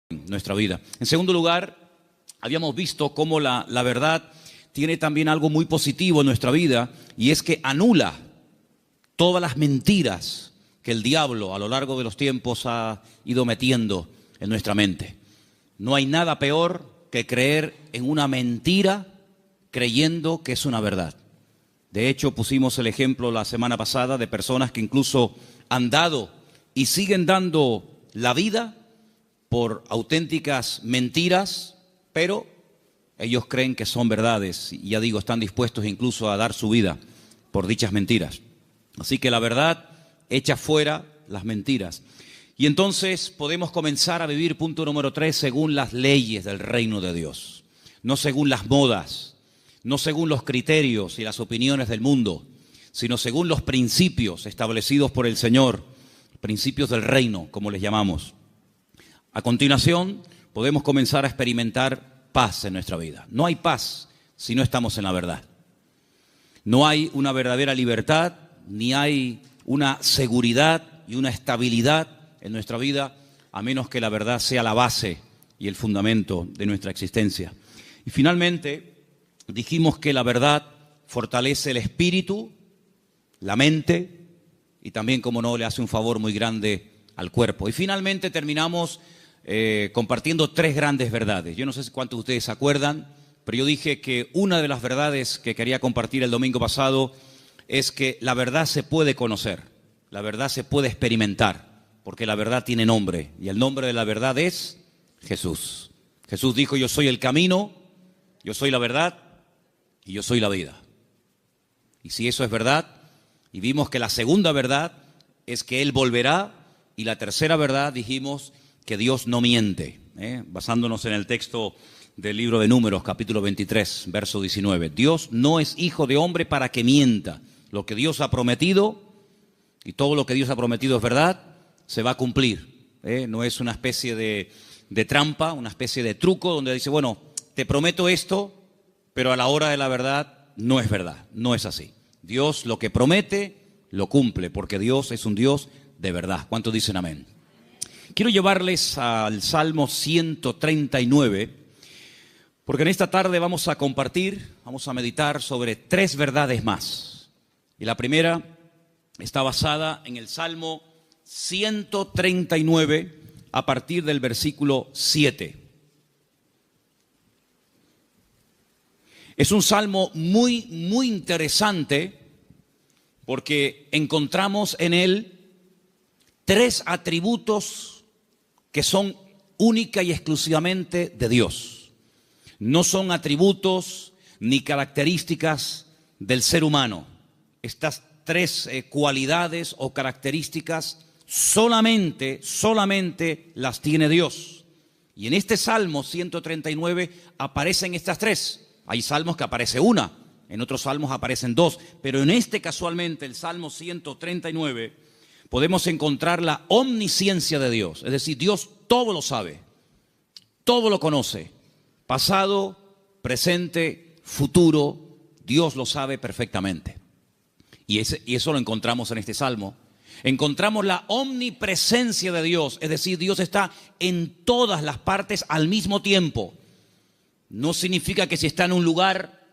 nuestra vida. En segundo lugar, habíamos visto cómo la verdad tiene también algo muy positivo en nuestra vida, y es que anula todas las mentiras que el diablo a lo largo de los tiempos ha ido metiendo en nuestra mente. No hay nada peor que creer en una mentira creyendo que es una verdad. De hecho, pusimos el ejemplo la semana pasada de personas que incluso han dado y siguen dando la vida por auténticas mentiras, pero ellos creen que son verdades y, ya digo, están dispuestos incluso a dar su vida por dichas mentiras. Así que la verdad echa fuera las mentiras. Y entonces podemos comenzar a vivir, punto número 3, según las leyes del reino de Dios. No según las modas, no según los criterios y las opiniones del mundo, sino según los principios establecidos por el Señor, principios del reino, como les llamamos. A continuación, podemos comenzar a experimentar paz en nuestra vida. No hay paz si no estamos en la verdad. No hay una verdadera libertad, ni hay una seguridad y una estabilidad en nuestra vida, a menos que la verdad sea la base y el fundamento de nuestra existencia. Y finalmente, dijimos que la verdad fortalece el espíritu, la mente, y también, como no, le hace un favor muy grande al cuerpo. Y finalmente terminamos compartiendo 3 grandes verdades. Yo no sé cuántos de ustedes se acuerdan, pero yo dije que una de las verdades que quería compartir el domingo pasado es que la verdad se puede conocer, la verdad se puede experimentar, porque la verdad tiene nombre, y el nombre de la verdad es Jesús. Jesús dijo: yo soy el camino, yo soy la verdad y yo soy la vida. Y si eso es verdad, y vimos que la segunda verdad es que Él volverá, y la tercera verdad dijimos que Dios no miente, basándonos en el texto del libro de Números, capítulo 23, verso 19. Dios no es hijo de hombre para que mienta. Lo que Dios ha prometido, y todo lo que Dios ha prometido es verdad, se va a cumplir. No es una especie de trampa, una especie de truco donde dice: bueno, te prometo esto, pero a la hora de la verdad no es verdad. No es así. Dios lo que promete, lo cumple, porque Dios es un Dios de verdad. ¿Cuántos dicen amén? Quiero llevarles al Salmo 139, porque en esta tarde vamos a compartir, vamos a meditar sobre 3 verdades más. Y la primera está basada en el Salmo 139, a partir del versículo 7. Es un salmo muy interesante, porque encontramos en él 3 atributos que son única y exclusivamente de Dios. No son atributos ni características del ser humano. Estas 3 cualidades o características solamente las tiene Dios. Y en este Salmo 139 aparecen estas 3. Hay salmos que aparece una, en otros salmos aparecen 2, pero en este casualmente, el Salmo 139, podemos encontrar la omnisciencia de Dios. Es decir, Dios todo lo sabe, todo lo conoce, pasado, presente, futuro, Dios lo sabe perfectamente. Y eso lo encontramos en este salmo. Encontramos la omnipresencia de Dios, es decir, Dios está en todas las partes al mismo tiempo. No significa que si está en un lugar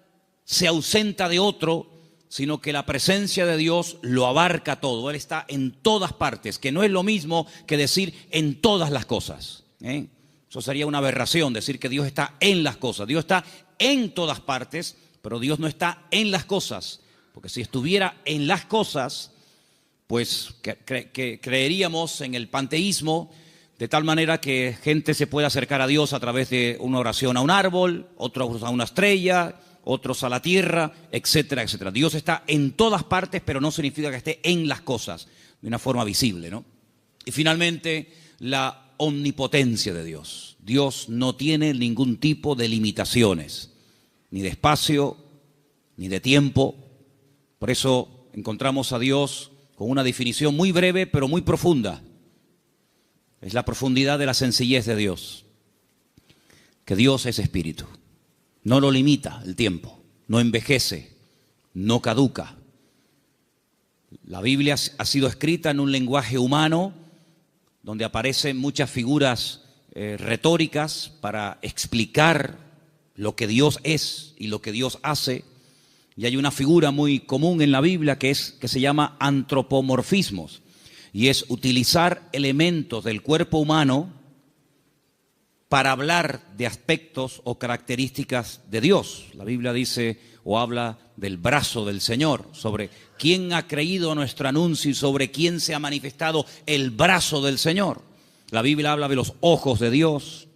se ausenta de otro, sino que la presencia de Dios lo abarca todo. Él está en todas partes, que no es lo mismo que decir en todas las cosas. Eso sería una aberración, decir que Dios está en las cosas. Dios está en todas partes, pero Dios no está en las cosas. Porque si estuviera en las cosas, pues creeríamos en el panteísmo, de tal manera que gente se puede acercar a Dios a través de una oración a un árbol, otros a una estrella, otros a la tierra, etcétera, etcétera. Dios está en todas partes, pero no significa que esté en las cosas de una forma visible, ¿no? Y finalmente, la omnipotencia de Dios. Dios no tiene ningún tipo de limitaciones, ni de espacio, ni de tiempo. Por eso encontramos a Dios con una definición muy breve, pero muy profunda. Es la profundidad de la sencillez de Dios. Que Dios es espíritu. No lo limita el tiempo, no envejece, no caduca. La Biblia ha sido escrita en un lenguaje humano donde aparecen muchas figuras retóricas para explicar lo que Dios es y lo que Dios hace. Y hay una figura muy común en la Biblia que se llama antropomorfismos, y es utilizar elementos del cuerpo humano para hablar de aspectos o características de Dios. La Biblia dice o habla del brazo del Señor, sobre quién ha creído a nuestro anuncio y sobre quién se ha manifestado el brazo del Señor. La Biblia habla de los ojos de Dios,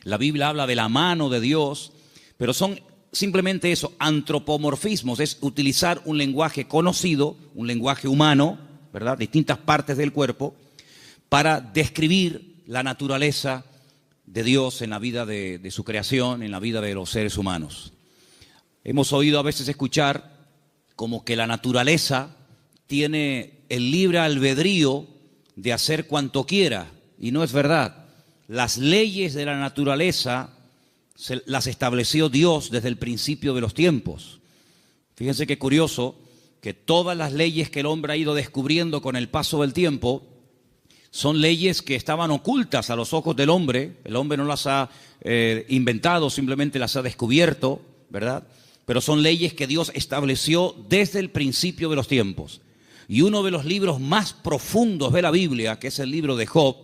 la Biblia habla de la mano de Dios, pero son simplemente eso, antropomorfismos, es utilizar un lenguaje conocido, un lenguaje humano, ¿verdad?, distintas partes del cuerpo, para describir la naturaleza de Dios en la vida de su creación, en la vida de los seres humanos. Hemos oído a veces escuchar como que la naturaleza tiene el libre albedrío de hacer cuanto quiera, y no es verdad. Las leyes de la naturaleza las estableció Dios desde el principio de los tiempos. Fíjense qué curioso que todas las leyes que el hombre ha ido descubriendo con el paso del tiempo son leyes que estaban ocultas a los ojos del hombre. El hombre no las ha inventado, simplemente las ha descubierto, ¿verdad? Pero son leyes que Dios estableció desde el principio de los tiempos. Y uno de los libros más profundos de la Biblia, que es el libro de Job,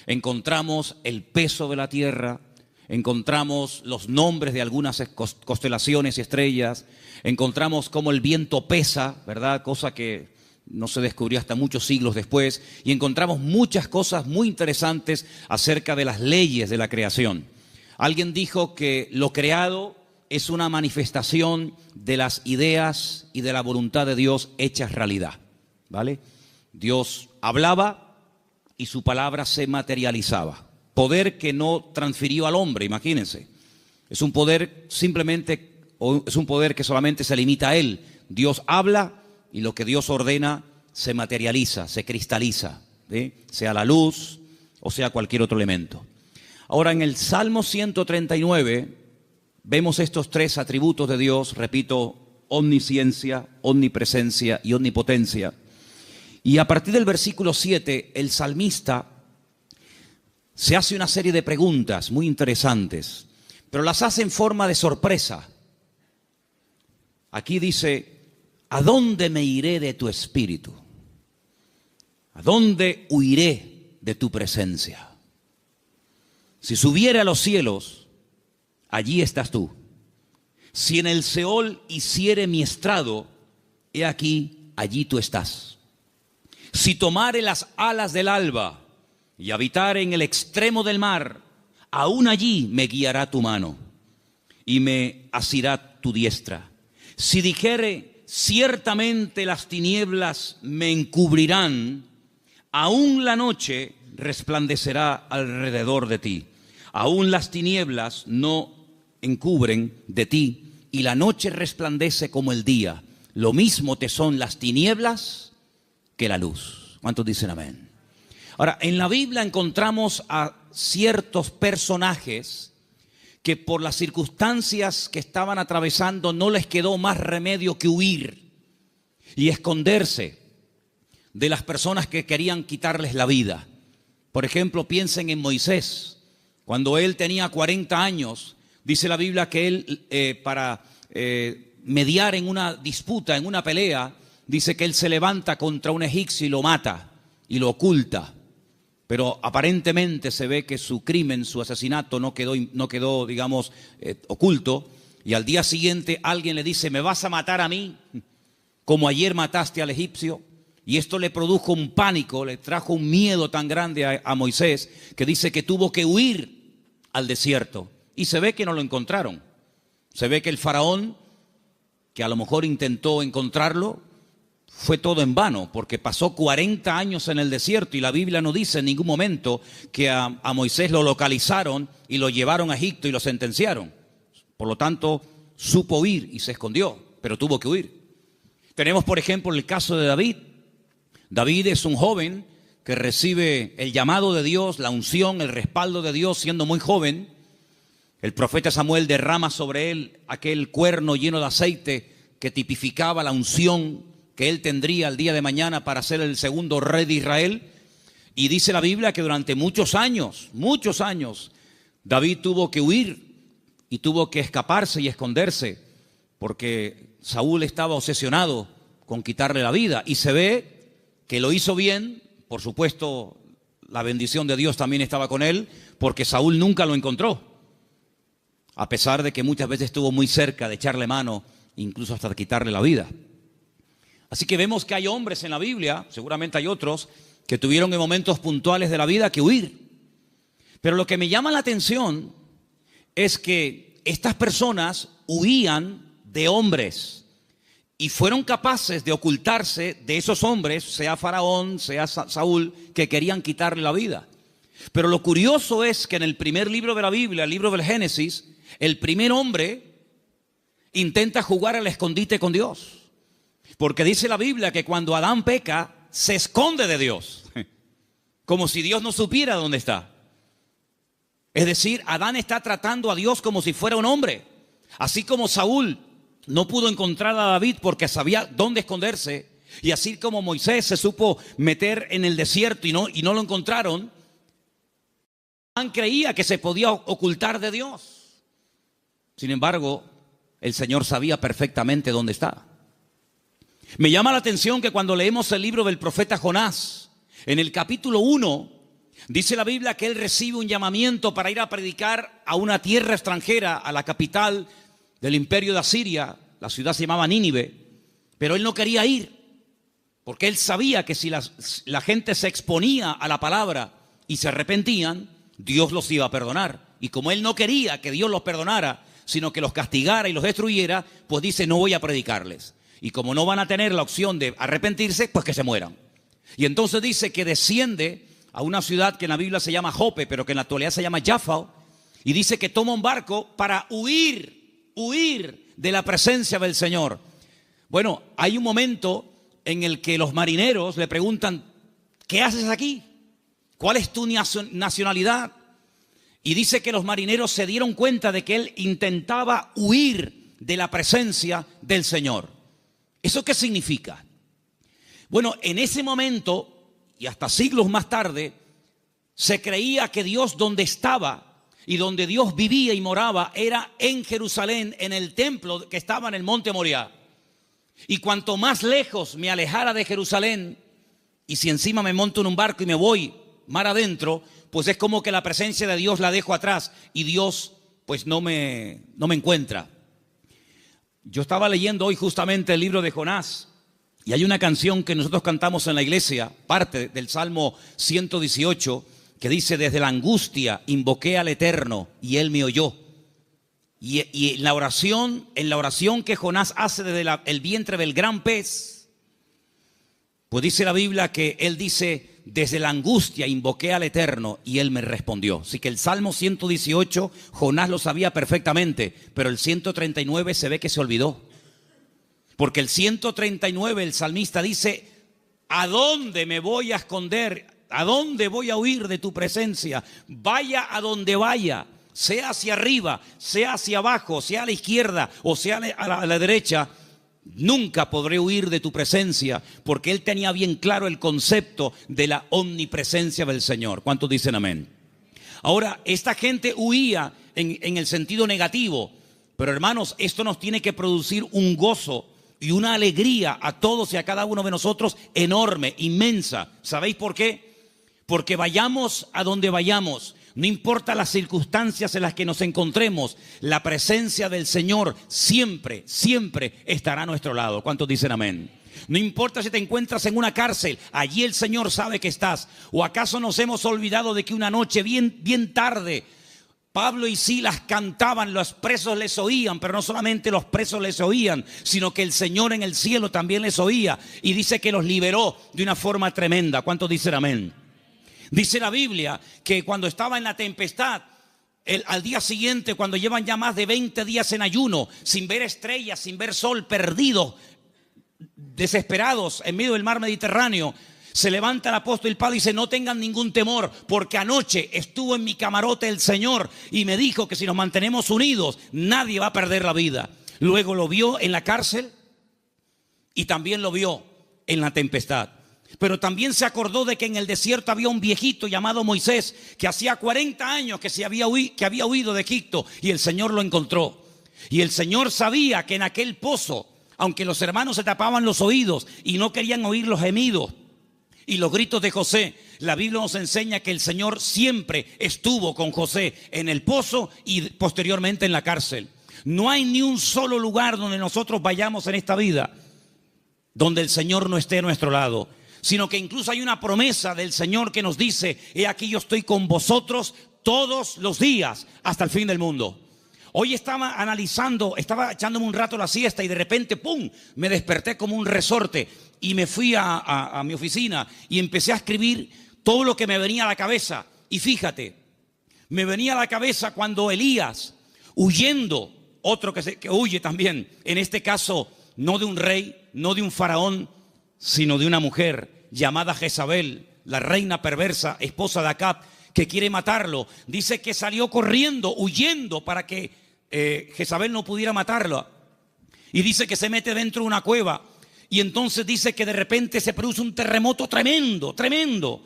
encontramos el peso de la tierra, encontramos los nombres de algunas constelaciones y estrellas, encontramos cómo el viento pesa, ¿verdad? Cosa que no se descubrió hasta muchos siglos después, y encontramos muchas cosas muy interesantes acerca de las leyes de la creación. Alguien dijo que lo creado es una manifestación de las ideas y de la voluntad de Dios hechas realidad, ¿vale? Dios hablaba y su palabra se materializaba. Poder que no transfirió al hombre, imagínense. Es un poder simplemente, o es un poder que solamente se limita a él. Dios habla y lo que Dios ordena se materializa, se cristaliza, ¿sí? Sea la luz o sea cualquier otro elemento. Ahora, en el Salmo 139 vemos estos tres atributos de Dios, repito, omnisciencia, omnipresencia y omnipotencia. Y a partir del versículo 7, el salmista se hace una serie de preguntas muy interesantes, pero las hace en forma de sorpresa. Aquí dice: ¿a dónde me iré de tu espíritu? ¿A dónde huiré de tu presencia? Si subiere a los cielos, allí estás tú. Si en el Seol hiciere mi estrado, he aquí, allí tú estás. Si tomare las alas del alba y habitare en el extremo del mar, aún allí me guiará tu mano y me asirá tu diestra. Si dijere: ciertamente las tinieblas me encubrirán, aún la noche resplandecerá alrededor de ti. Aún las tinieblas no encubren de ti, y la noche resplandece como el día. Lo mismo te son las tinieblas que la luz. ¿Cuántos dicen amén? Ahora, en la Biblia encontramos a ciertos personajes que por las circunstancias que estaban atravesando no les quedó más remedio que huir y esconderse de las personas que querían quitarles la vida. Por ejemplo, piensen en Moisés. Cuando él tenía 40 años, dice la Biblia que él, para mediar en una disputa, en una pelea, dice que él se levanta contra un egipcio y lo mata y lo oculta. Pero aparentemente se ve que su crimen, su asesinato no quedó, digamos, oculto. Y al día siguiente alguien le dice: ¿me vas a matar a mí como ayer mataste al egipcio? Y esto le produjo un pánico, le trajo un miedo tan grande a Moisés, que dice que tuvo que huir al desierto. Y se ve que no lo encontraron. Se ve que el faraón, que a lo mejor intentó encontrarlo, fue todo en vano, porque pasó 40 años en el desierto y la Biblia no dice en ningún momento que a Moisés lo localizaron y lo llevaron a Egipto y lo sentenciaron. Por lo tanto, supo huir y se escondió, pero tuvo que huir. Tenemos, por ejemplo, el caso de David. David es un joven que recibe el llamado de Dios, la unción, el respaldo de Dios siendo muy joven. El profeta Samuel derrama sobre él aquel cuerno lleno de aceite que tipificaba la unción que él tendría el día de mañana para ser el segundo rey de Israel. Y dice la Biblia que durante muchos años, David tuvo que huir y tuvo que escaparse y esconderse, porque Saúl estaba obsesionado con quitarle la vida. Y se ve que lo hizo bien, por supuesto, la bendición de Dios también estaba con él, porque Saúl nunca lo encontró, a pesar de que muchas veces estuvo muy cerca de echarle mano, incluso hasta de quitarle la vida. Así que vemos que hay hombres en la Biblia, seguramente hay otros, que tuvieron en momentos puntuales de la vida que huir. Pero lo que me llama la atención es que estas personas huían de hombres y fueron capaces de ocultarse de esos hombres, sea Faraón, sea Saúl, que querían quitarle la vida. Pero lo curioso es que en el primer libro de la Biblia, el libro del Génesis, el primer hombre intenta jugar al escondite con Dios. Porque dice la Biblia que cuando Adán peca, se esconde de Dios, como si Dios no supiera dónde está. Es decir, Adán está tratando a Dios como si fuera un hombre. Así como Saúl no pudo encontrar a David porque sabía dónde esconderse, y así como Moisés se supo meter en el desierto y no lo encontraron, Adán creía que se podía ocultar de Dios. Sin embargo, el Señor sabía perfectamente dónde está. Me llama la atención que cuando leemos el libro del profeta Jonás, en el capítulo 1, dice la Biblia que él recibe un llamamiento para ir a predicar a una tierra extranjera, a la capital del imperio de Asiria. La ciudad se llamaba Nínive, pero él no quería ir, porque él sabía que si la gente se exponía a la palabra y se arrepentían, Dios los iba a perdonar. Y como él no quería que Dios los perdonara, sino que los castigara y los destruyera, pues dice, no voy a predicarles. Y como no van a tener la opción de arrepentirse, pues que se mueran. Y entonces dice que desciende a una ciudad que en la Biblia se llama Jope, pero que en la actualidad se llama Jaffa, y dice que toma un barco para huir de la presencia del Señor. Bueno, hay un momento en el que los marineros le preguntan, ¿qué haces aquí? ¿Cuál es tu nacionalidad? Y dice que los marineros se dieron cuenta de que él intentaba huir de la presencia del Señor. ¿Eso qué significa? Bueno, en ese momento, y hasta siglos más tarde, se creía que Dios donde estaba y donde Dios vivía y moraba era en Jerusalén, en el templo que estaba en el monte Moriah. Y cuanto más lejos me alejara de Jerusalén, y si encima me monto en un barco y me voy mar adentro, pues es como que la presencia de Dios la dejo atrás y Dios pues no me encuentra. Yo estaba leyendo hoy justamente el libro de Jonás y hay una canción que nosotros cantamos en la iglesia, parte del Salmo 118, que dice, desde la angustia invoqué al Eterno y Él me oyó. Y en la oración que Jonás hace desde el vientre del gran pez, pues dice la Biblia que él dice, desde la angustia invoqué al Eterno y Él me respondió. Así que el Salmo 118, Jonás lo sabía perfectamente, pero el 139 se ve que se olvidó. Porque el 139, el salmista dice, ¿a dónde me voy a esconder? ¿A dónde voy a huir de tu presencia? Vaya a donde vaya, sea hacia arriba, sea hacia abajo, sea a la izquierda o sea a la derecha, nunca podré huir de tu presencia, porque él tenía bien claro el concepto de la omnipresencia del Señor. ¿Cuántos dicen amén? Ahora, esta gente huía en el sentido negativo, pero hermanos, esto nos tiene que producir un gozo y una alegría a todos y a cada uno de nosotros enorme, inmensa. ¿Sabéis por qué? Porque vayamos a donde vayamos, no importa las circunstancias en las que nos encontremos, la presencia del Señor siempre, siempre estará a nuestro lado. ¿Cuántos dicen amén? No importa si te encuentras en una cárcel, allí el Señor sabe que estás. ¿O acaso nos hemos olvidado de que una noche bien tarde Pablo y Silas cantaban, los presos les oían, pero no solamente los presos les oían, sino que el Señor en el cielo también les oía y dice que los liberó de una forma tremenda? ¿Cuántos dicen amén? Dice la Biblia que cuando estaba en la tempestad, al día siguiente, cuando llevan ya más de 20 días en ayuno, sin ver estrellas, sin ver sol, perdidos, desesperados en medio del mar Mediterráneo, se levanta el apóstol Pablo y dice, no tengan ningún temor, porque anoche estuvo en mi camarote el Señor y me dijo que si nos mantenemos unidos, nadie va a perder la vida. Luego lo vio en la cárcel y también lo vio en la tempestad. Pero también se acordó de que en el desierto había un viejito llamado Moisés, que hacía 40 años que había huido de Egipto, y el Señor lo encontró. Y el Señor sabía que en aquel pozo, aunque los hermanos se tapaban los oídos y no querían oír los gemidos y los gritos de José, la Biblia nos enseña que el Señor siempre estuvo con José en el pozo y posteriormente en la cárcel. No hay ni un solo lugar donde nosotros vayamos en esta vida donde el Señor no esté a nuestro lado, sino que incluso hay una promesa del Señor que nos dice: he aquí yo estoy con vosotros todos los días hasta el fin del mundo. Hoy estaba analizando, estaba echándome un rato la siesta y de repente, ¡pum!, me desperté como un resorte y me fui a mi oficina y empecé a escribir todo lo que me venía a la cabeza. Y fíjate, me venía a la cabeza cuando Elías, huyendo, otro que huye también, en este caso no de un rey, no de un faraón, sino de una mujer llamada Jezabel, la reina perversa, esposa de Acab, que quiere matarlo. Dice que salió corriendo, huyendo para que Jezabel no pudiera matarlo. Y dice que se mete dentro de una cueva. Y entonces dice que de repente se produce un terremoto tremendo, tremendo,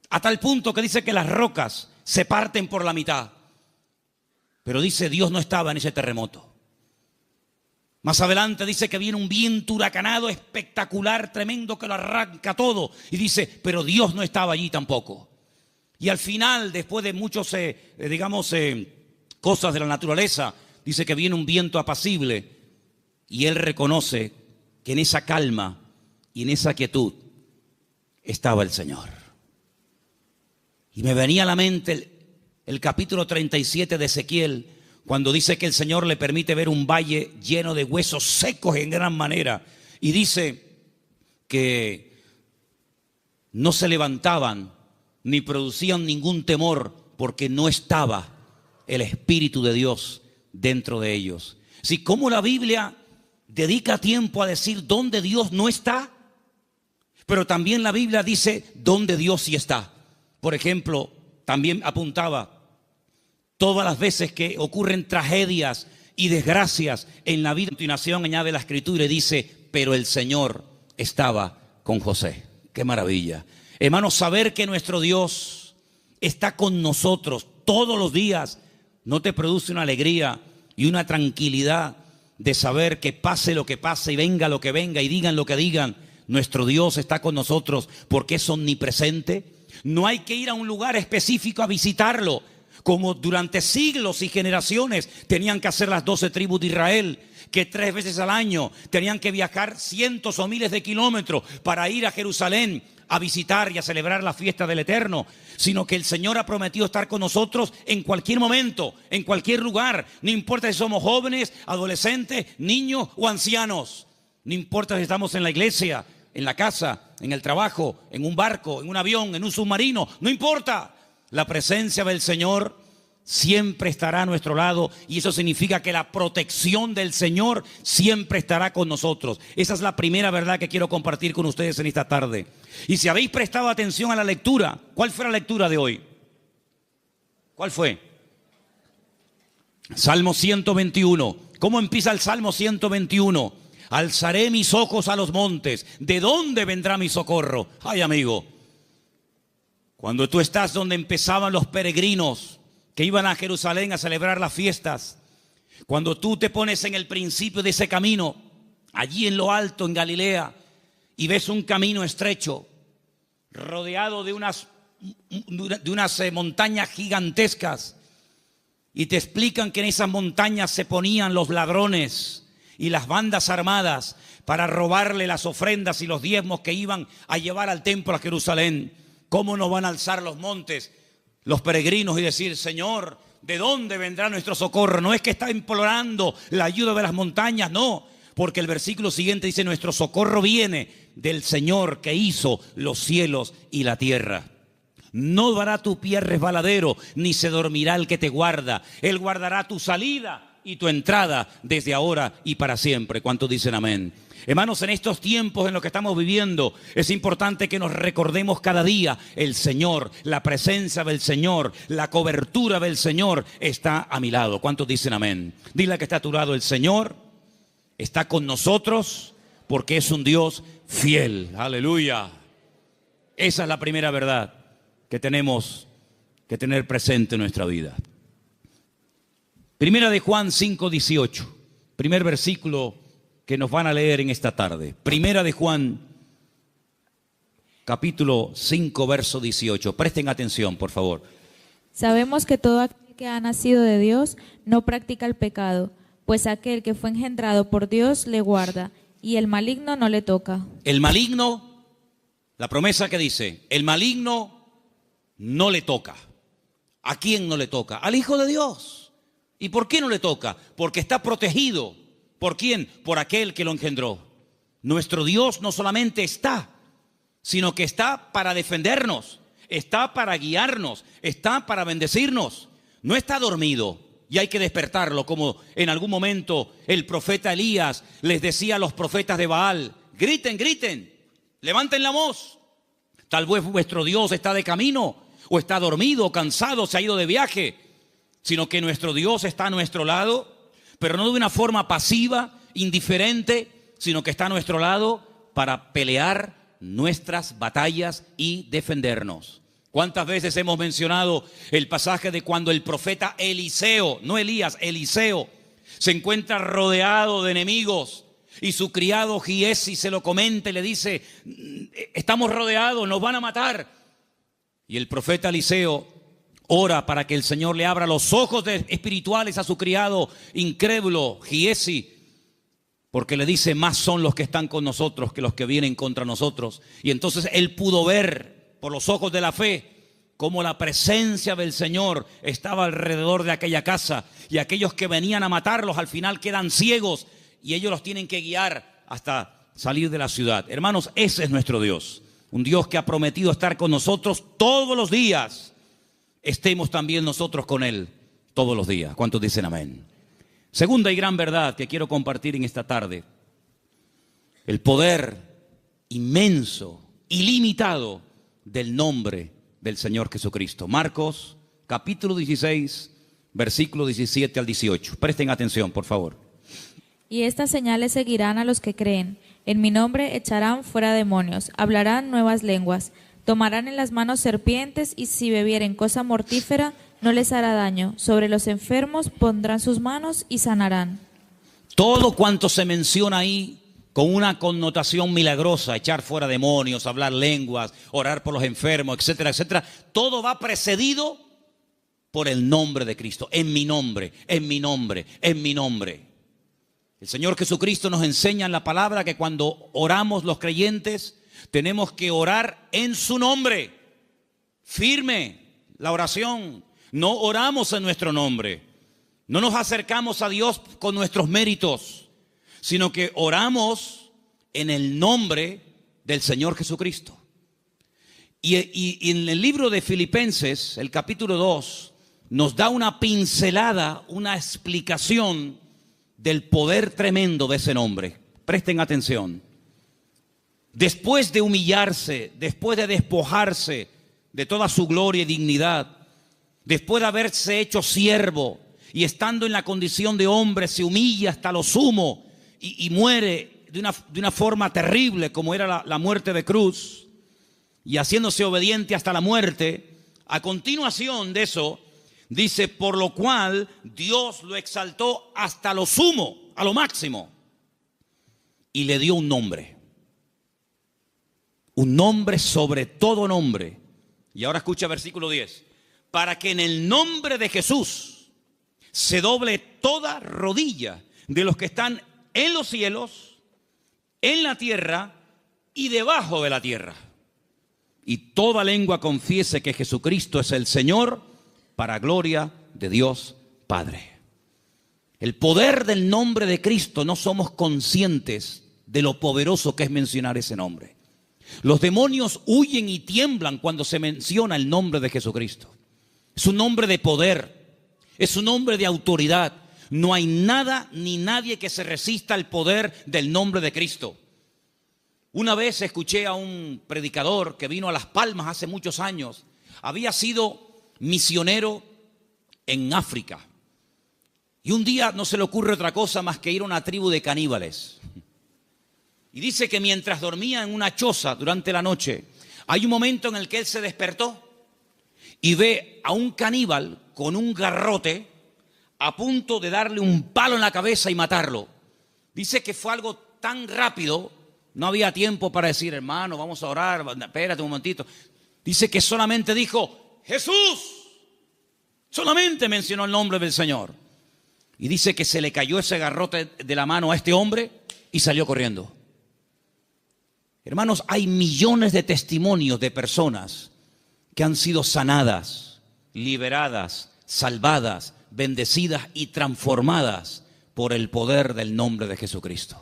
a tal punto que dice que las rocas se parten por la mitad. Pero dice, Dios no estaba en ese terremoto. Más adelante dice que viene un viento huracanado espectacular, tremendo, que lo arranca todo. Y dice, pero Dios no estaba allí tampoco. Y al final, después de muchos, cosas de la naturaleza, dice que viene un viento apacible. Y él reconoce que en esa calma y en esa quietud estaba el Señor. Y me venía a la mente el capítulo 37 de Ezequiel, cuando dice que el Señor le permite ver un valle lleno de huesos secos en gran manera. Y dice que no se levantaban ni producían ningún temor porque no estaba el Espíritu de Dios dentro de ellos. Si como la Biblia dedica tiempo a decir dónde Dios no está, pero también la Biblia dice dónde Dios sí está. Por ejemplo, también apuntaba todas las veces que ocurren tragedias y desgracias en la vida. A continuación añade la Escritura y dice, pero el Señor estaba con José. ¡Qué maravilla! Hermanos, saber que nuestro Dios está con nosotros todos los días, ¿no te produce una alegría y una tranquilidad de saber que pase lo que pase y venga lo que venga y digan lo que digan, nuestro Dios está con nosotros porque es omnipresente? No hay que ir a un lugar específico a visitarlo, como durante siglos y generaciones tenían que hacer las 12 tribus de Israel, que 3 veces al año tenían que viajar cientos o miles de kilómetros para ir a Jerusalén a visitar y a celebrar la fiesta del Eterno, sino que el Señor ha prometido estar con nosotros en cualquier momento, en cualquier lugar. No importa si somos jóvenes, adolescentes, niños o ancianos. No importa si estamos en la iglesia, en la casa, en el trabajo, en un barco, en un avión, en un submarino. No importa. La presencia del Señor siempre estará a nuestro lado, y eso significa que la protección del Señor siempre estará con nosotros. Esa es la primera verdad que quiero compartir con ustedes en esta tarde. Y si habéis prestado atención a la lectura, ¿cuál fue la lectura de hoy? ¿Cuál fue? Salmo 121. ¿Cómo empieza el Salmo 121? Alzaré mis ojos a los montes. ¿De dónde vendrá mi socorro? Ay, amigo, cuando tú estás donde empezaban los peregrinos que iban a Jerusalén a celebrar las fiestas, cuando tú te pones en el principio de ese camino, allí en lo alto en Galilea, y ves un camino estrecho, rodeado de unas montañas gigantescas, y te explican que en esas montañas se ponían los ladrones y las bandas armadas para robarle las ofrendas y los diezmos que iban a llevar al templo a Jerusalén. ¿Cómo nos van a alzar los montes los peregrinos y decir, Señor, ¿de dónde vendrá nuestro socorro? No es que está implorando la ayuda de las montañas, no, porque el versículo siguiente dice, nuestro socorro viene del Señor que hizo los cielos y la tierra. No dará tu pie resbaladero, ni se dormirá el que te guarda. Él guardará tu salida y tu entrada desde ahora y para siempre. ¿Cuántos dicen amén? Hermanos, en estos tiempos en los que estamos viviendo, es importante que nos recordemos cada día el Señor, la presencia del Señor, la cobertura del Señor está a mi lado. ¿Cuántos dicen amén? Dile que está a tu lado, el Señor está con nosotros porque es un Dios fiel. Aleluya. Esa es la primera verdad que tenemos que tener presente en nuestra vida. Primera de Juan 5:18, primer versículo que nos van a leer en esta tarde. Primera de Juan, capítulo 5, verso 18. Presten atención, por favor. Sabemos que todo aquel que ha nacido de Dios no practica el pecado, pues aquel que fue engendrado por Dios le guarda, y el maligno no le toca. El maligno, la promesa que dice, el maligno no le toca. ¿A quién no le toca? Al Hijo de Dios. ¿Y por qué no le toca? Porque está protegido. ¿Por quién? Por aquel que lo engendró. Nuestro Dios no solamente está, sino que está para defendernos, está para guiarnos, está para bendecirnos. No está dormido y hay que despertarlo, como en algún momento el profeta Elías les decía a los profetas de Baal: griten, griten, levanten la voz. Tal vez vuestro Dios está de camino, o está dormido, o cansado, se ha ido de viaje. Sino que nuestro Dios está a nuestro lado, pero no de una forma pasiva, indiferente, sino que está a nuestro lado para pelear nuestras batallas y defendernos. ¿Cuántas veces hemos mencionado el pasaje de cuando el profeta Eliseo, no Elías, Eliseo, se encuentra rodeado de enemigos y su criado Giesi se lo comenta y le dice: estamos rodeados, nos van a matar? Y el profeta Eliseo ora para que el Señor le abra los ojos espirituales a su criado incrédulo Giesi, porque le dice: más son los que están con nosotros que los que vienen contra nosotros. Y entonces él pudo ver por los ojos de la fe cómo la presencia del Señor estaba alrededor de aquella casa, y aquellos que venían a matarlos al final quedan ciegos y ellos los tienen que guiar hasta salir de la ciudad. Hermanos, ese es nuestro Dios, un Dios que ha prometido estar con nosotros todos los días. Estemos también nosotros con Él todos los días. ¿Cuántos dicen amén? Segunda y gran verdad que quiero compartir en esta tarde: el poder inmenso, ilimitado del nombre del Señor Jesucristo. Marcos capítulo 16, versículo 17 al 18. Presten atención, por favor. Y estas señales seguirán a los que creen. En mi nombre echarán fuera demonios, hablarán nuevas lenguas, tomarán en las manos serpientes, y si bebieren cosa mortífera no les hará daño. Sobre los enfermos pondrán sus manos y sanarán. Todo cuanto se menciona ahí con una connotación milagrosa: echar fuera demonios, hablar lenguas, orar por los enfermos, etcétera, etcétera, todo va precedido por el nombre de Cristo. En mi nombre, en mi nombre, en mi nombre. El Señor Jesucristo nos enseña en la palabra que cuando oramos los creyentes tenemos que orar en su nombre. Firme la oración. No oramos en nuestro nombre. No nos acercamos a Dios con nuestros méritos, sino que oramos en el nombre del Señor Jesucristo. Y en el libro de Filipenses, el capítulo 2, nos da una pincelada, una explicación del poder tremendo de ese nombre. Presten atención. Después de humillarse, después de despojarse de toda su gloria y dignidad, después de haberse hecho siervo y estando en la condición de hombre, se humilla hasta lo sumo y muere de una forma terrible, como era la muerte de cruz, y haciéndose obediente hasta la muerte. A continuación de eso dice: por lo cual Dios lo exaltó hasta lo sumo, a lo máximo, y le dio un nombre sobre todo nombre. Y ahora escucha versículo 10: para que en el nombre de Jesús se doble toda rodilla de los que están en los cielos, en la tierra y debajo de la tierra, y toda lengua confiese que Jesucristo es el Señor, para gloria de Dios Padre. El poder del nombre de Cristo, no somos conscientes de lo poderoso que es mencionar ese nombre. Los demonios huyen y tiemblan cuando se menciona el nombre de Jesucristo. Es un nombre de poder, es un nombre de autoridad. No hay nada ni nadie que se resista al poder del nombre de Cristo. Una vez escuché a un predicador que vino a Las Palmas hace muchos años. Había sido misionero en África. Y un día no se le ocurre otra cosa más que ir a una tribu de caníbales. Y dice que mientras dormía en una choza durante la noche, Hay un momento en el que él se despertó y ve a un caníbal con un garrote a punto de darle un palo en la cabeza y matarlo. Dice que fue algo tan rápido, no había tiempo para decir, hermano, vamos a orar, espérate un momentito. Dice que solamente dijo, Jesús. Solamente mencionó el nombre del Señor. Y dice que se le cayó ese garrote de la mano a este hombre y salió corriendo. Hermanos, hay millones de testimonios de personas que han sido sanadas, liberadas, salvadas, bendecidas y transformadas por el poder del nombre de Jesucristo.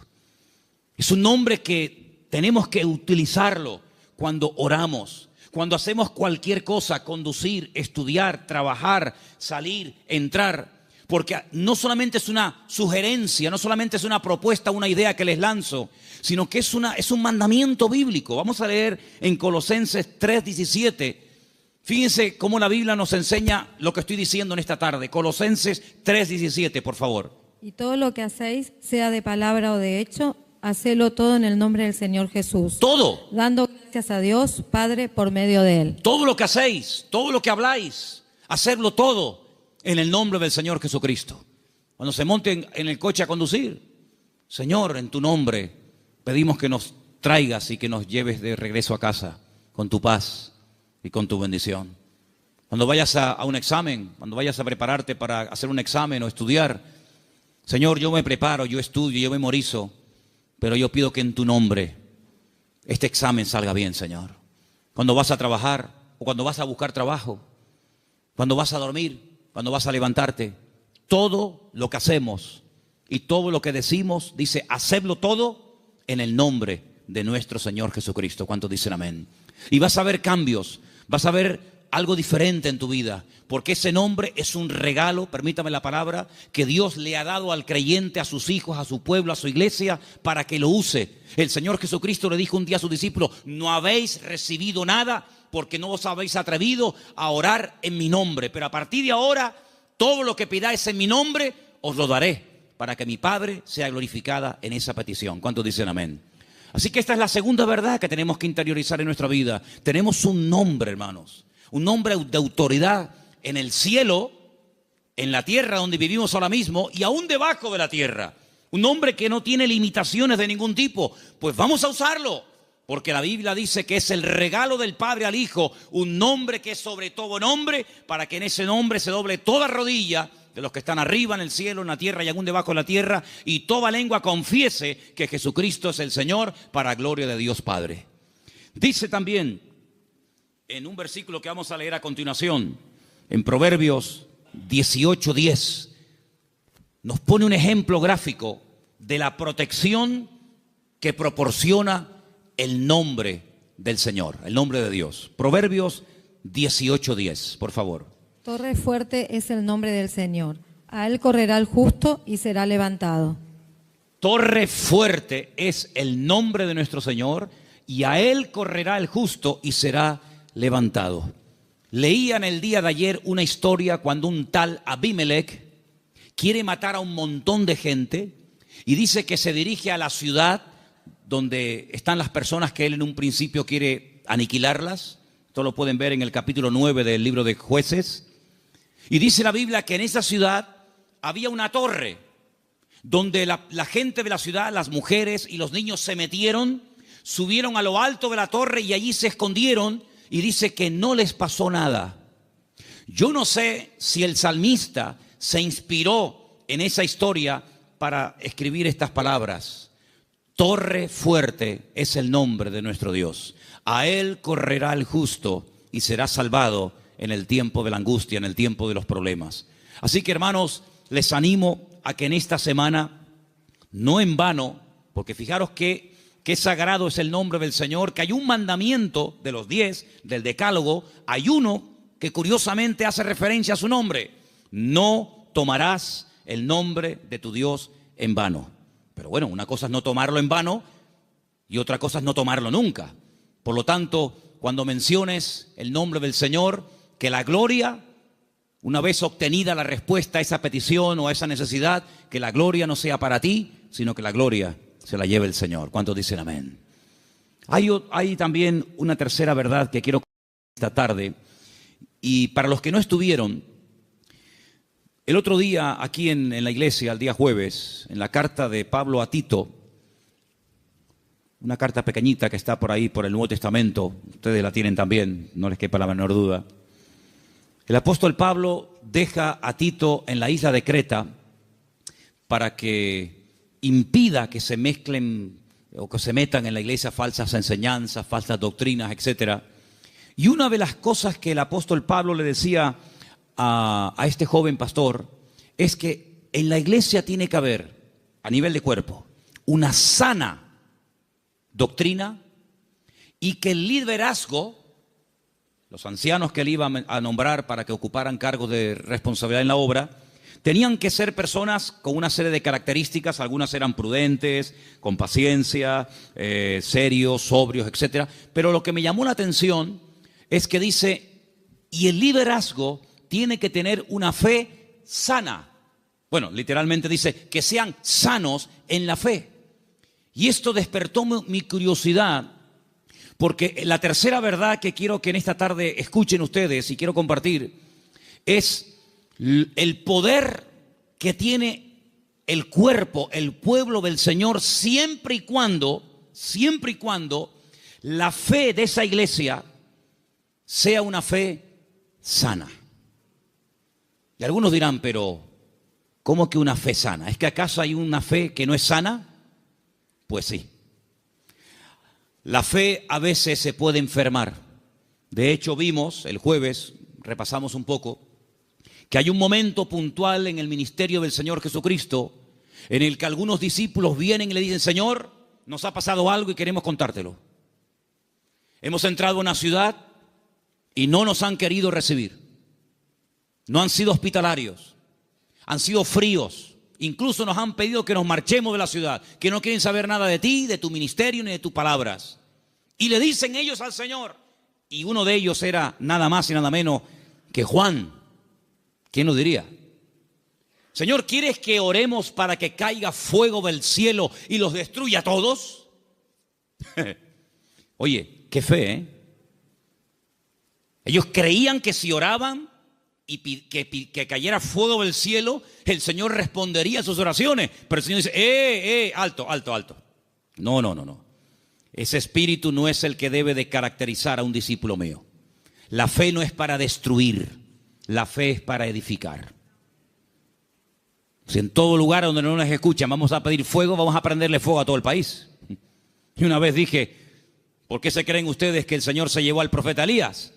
Es un nombre que tenemos que utilizarlo cuando oramos, cuando hacemos cualquier cosa, conducir, estudiar, trabajar, salir, entrar. Porque no solamente es una sugerencia, no solamente es una propuesta, una idea que les lanzo, sino que es un mandamiento bíblico. Vamos a leer en Colosenses 3:17. Fíjense cómo la Biblia nos enseña lo que estoy diciendo en esta tarde. Colosenses 3:17, por favor. Y todo lo que hacéis, sea de palabra o de hecho, hacelo todo en el nombre del Señor Jesús. Todo. Dando gracias a Dios, Padre, por medio de Él. Todo lo que hacéis, todo lo que habláis, hacerlo todo en el nombre del Señor Jesucristo. Cuando se monten en el coche a conducir, Señor, en tu nombre pedimos que nos traigas y que nos lleves de regreso a casa con tu paz y con tu bendición. Cuando vayas a un examen, cuando vayas a prepararte para hacer un examen o estudiar, Señor, yo me preparo, yo estudio, yo memorizo, pero yo pido que en tu nombre este examen salga bien, Señor. Cuando vas a trabajar o cuando vas a buscar trabajo, cuando vas a dormir, cuando vas a levantarte, todo lo que hacemos y todo lo que decimos, dice, hacedlo todo en el nombre de nuestro Señor Jesucristo. ¿Cuántos dicen amén? Y vas a ver cambios, vas a ver algo diferente en tu vida, porque ese nombre es un regalo, permítame la palabra, que Dios le ha dado al creyente, a sus hijos, a su pueblo, a su iglesia, para que lo use. El Señor Jesucristo le dijo un día a sus discípulos, no habéis recibido nada porque no os habéis atrevido a orar en mi nombre, pero a partir de ahora, todo lo que pidáis en mi nombre, os lo daré, para que mi Padre sea glorificada en esa petición. ¿Cuántos dicen amén? Así que esta es la segunda verdad que tenemos que interiorizar en nuestra vida. Tenemos un nombre, hermanos, un nombre de autoridad en el cielo, en la tierra donde vivimos ahora mismo y aún debajo de la tierra. Un nombre que no tiene limitaciones de ningún tipo. Pues vamos a usarlo, porque la Biblia dice que es el regalo del Padre al Hijo, un nombre que es sobre todo nombre, para que en ese nombre se doble toda rodilla de los que están arriba en el cielo, en la tierra y aún debajo de la tierra, y toda lengua confiese que Jesucristo es el Señor, para gloria de Dios Padre. Dice también en un versículo que vamos a leer a continuación, en Proverbios 18:10, nos pone un ejemplo gráfico de la protección que proporciona el nombre del Señor, el nombre de Dios. Proverbios 18:10, por favor. Torre fuerte es el nombre del Señor. A Él correrá el justo y será levantado. Torre fuerte es el nombre de nuestro Señor, y a Él correrá el justo y será levantado. Leía en el día de ayer una historia cuando un tal Abimelech quiere matar a un montón de gente y dice que se dirige a la ciudad donde están las personas que él en un principio quiere aniquilarlas. Esto lo pueden ver en el capítulo 9 del libro de Jueces. Y dice la Biblia que en esa ciudad había una torre donde la gente de la ciudad, las mujeres y los niños se metieron, subieron a lo alto de la torre y allí se escondieron. Y dice que no les pasó nada. Yo no sé si el salmista se inspiró en esa historia para escribir estas palabras. Torre fuerte es el nombre de nuestro Dios. A Él correrá el justo y será salvado en el tiempo de la angustia, en el tiempo de los problemas. Así que, hermanos, les animo a que en esta semana, no en vano, porque fijaros que sagrado es el nombre del Señor, que hay un mandamiento de los 10, del decálogo, hay uno que curiosamente hace referencia a su nombre. No tomarás el nombre de tu Dios en vano. Pero bueno, una cosa es no tomarlo en vano y otra cosa es no tomarlo nunca. Por lo tanto, cuando menciones el nombre del Señor, que la gloria, una vez obtenida la respuesta a esa petición o a esa necesidad, que la gloria no sea para ti, sino que la gloria se la lleve el Señor. ¿Cuántos dicen amén? Hay también una tercera verdad que quiero compartir esta tarde. Y para los que no estuvieron, el otro día aquí en la iglesia, el día jueves, en la carta de Pablo a Tito, una carta pequeñita que está por ahí, por el Nuevo Testamento, ustedes la tienen también, no les quepa la menor duda. El apóstol Pablo deja a Tito en la isla de Creta para que impida que se mezclen o que se metan en la iglesia falsas enseñanzas, falsas doctrinas, etc. Y una de las cosas que el apóstol Pablo le decía a este joven pastor es que en la iglesia tiene que haber, a nivel de cuerpo, una sana doctrina y que el liderazgo, los ancianos que él iba a nombrar para que ocuparan cargos de responsabilidad en la obra, tenían que ser personas con una serie de características. Algunas eran prudentes, con paciencia, serios, sobrios, etc. Pero lo que me llamó la atención es que dice, y el liderazgo tiene que tener una fe sana. Bueno, literalmente dice, que sean sanos en la fe. Y esto despertó mi curiosidad, porque la tercera verdad que quiero que en esta tarde escuchen ustedes y quiero compartir es el poder que tiene el cuerpo, el pueblo del Señor, siempre y cuando la fe de esa iglesia sea una fe sana. Y algunos dirán, pero ¿cómo que una fe sana? ¿Es que acaso hay una fe que no es sana? Pues sí. La fe a veces se puede enfermar. De hecho, vimos el jueves, repasamos un poco, que hay un momento puntual en el ministerio del Señor Jesucristo en el que algunos discípulos vienen y le dicen, Señor, nos ha pasado algo y queremos contártelo. Hemos entrado a una ciudad y no nos han querido recibir. No han sido hospitalarios, han sido fríos. Incluso nos han pedido que nos marchemos de la ciudad, que no quieren saber nada de ti, de tu ministerio ni de tus palabras. Y le dicen ellos al Señor, y uno de ellos era nada más y nada menos que Juan. ¿Quién lo diría? Señor, ¿quieres que oremos para que caiga fuego del cielo y los destruya a todos? Oye, qué fe, ¿eh? Ellos creían que si oraban y que cayera fuego del cielo, el Señor respondería a sus oraciones. Pero el Señor dice, alto. No. Ese espíritu no es el que debe de caracterizar a un discípulo mío. La fe no es para destruir, la fe es para edificar. Si en todo lugar donde no nos escuchan vamos a pedir fuego, vamos a prenderle fuego a todo el país. Y una vez dije, ¿por qué se creen ustedes que el Señor se llevó al profeta Elías?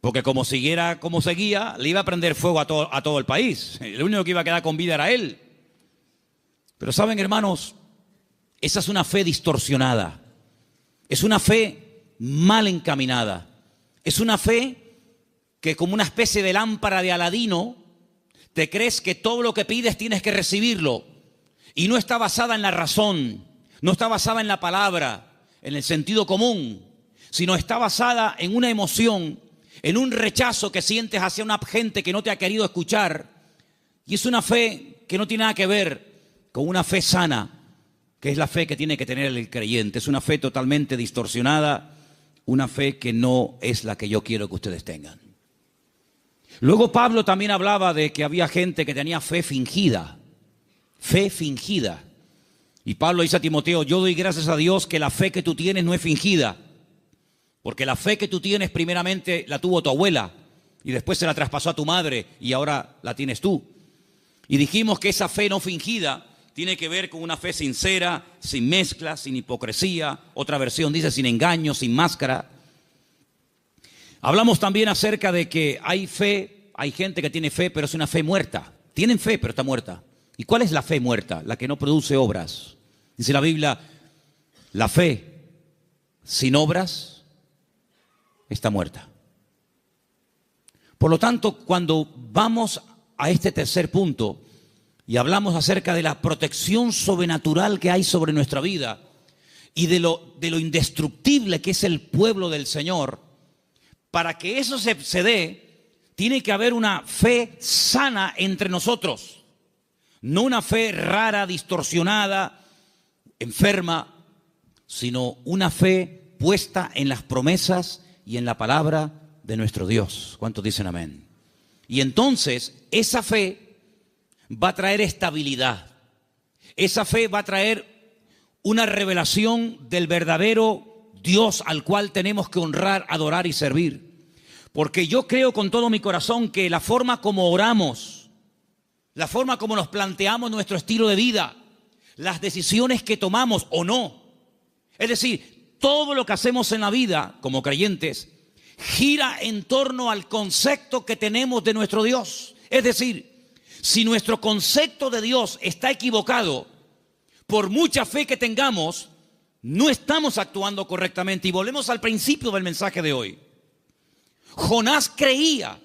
Porque como siguiera como seguía, le iba a prender fuego a todo el país. El único que iba a quedar con vida era él. Pero saben, hermanos, esa es una fe distorsionada. Es una fe mal encaminada. Es una fe que, como una especie de lámpara de Aladino, te crees que todo lo que pides tienes que recibirlo. Y no está basada en la razón, no está basada en la palabra, en el sentido común, sino está basada en una emoción, en un rechazo que sientes hacia una gente que no te ha querido escuchar. Y es una fe que no tiene nada que ver con una fe sana, que es la fe que tiene que tener el creyente. Es una fe totalmente distorsionada, una fe que no es la que yo quiero que ustedes tengan. Luego Pablo también hablaba de que había gente que tenía fe fingida. Fe fingida. Y Pablo dice a Timoteo, yo doy gracias a Dios que la fe que tú tienes no es fingida. Porque la fe que tú tienes primeramente la tuvo tu abuela y después se la traspasó a tu madre y ahora la tienes tú. Y dijimos que esa fe no fingida tiene que ver con una fe sincera, sin mezcla, sin hipocresía. Otra versión dice sin engaño, sin máscara. Hablamos también acerca de que hay fe, hay gente que tiene fe, pero es una fe muerta. Tienen fe, pero está muerta. ¿Y cuál es la fe muerta? La que no produce obras. Dice la Biblia, la fe sin obras está muerta. Por lo tanto, cuando vamos a este tercer punto y hablamos acerca de la protección sobrenatural que hay sobre nuestra vida y de lo indestructible que es el pueblo del Señor, para que eso se dé, tiene que haber una fe sana entre nosotros, no una fe rara, distorsionada, enferma, sino una fe puesta en las promesas y en la palabra de nuestro Dios. ¿Cuántos dicen amén? Y entonces esa fe va a traer estabilidad. Esa fe va a traer una revelación del verdadero Dios al cual tenemos que honrar, adorar y servir. Porque yo creo con todo mi corazón que la forma como oramos, la forma como nos planteamos nuestro estilo de vida, las decisiones que tomamos o no, es decir, todo lo que hacemos en la vida como creyentes, gira en torno al concepto que tenemos de nuestro Dios. Es decir, si nuestro concepto de Dios está equivocado, por mucha fe que tengamos, no estamos actuando correctamente. Y volvemos al principio del mensaje de hoy. Jonás creía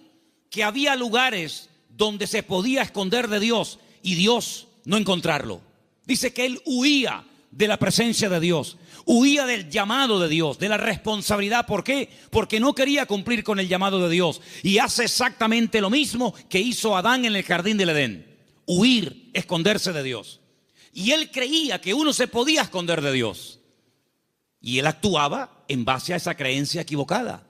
que había lugares donde se podía esconder de Dios y Dios no encontrarlo. Dice que él huía de la presencia de Dios, huía del llamado de Dios, de la responsabilidad. ¿Por qué? Porque no quería cumplir con el llamado de Dios. Y hace exactamente lo mismo que hizo Adán en el jardín del Edén: huir, esconderse de Dios. Y él creía que uno se podía esconder de Dios. Y él actuaba en base a esa creencia equivocada.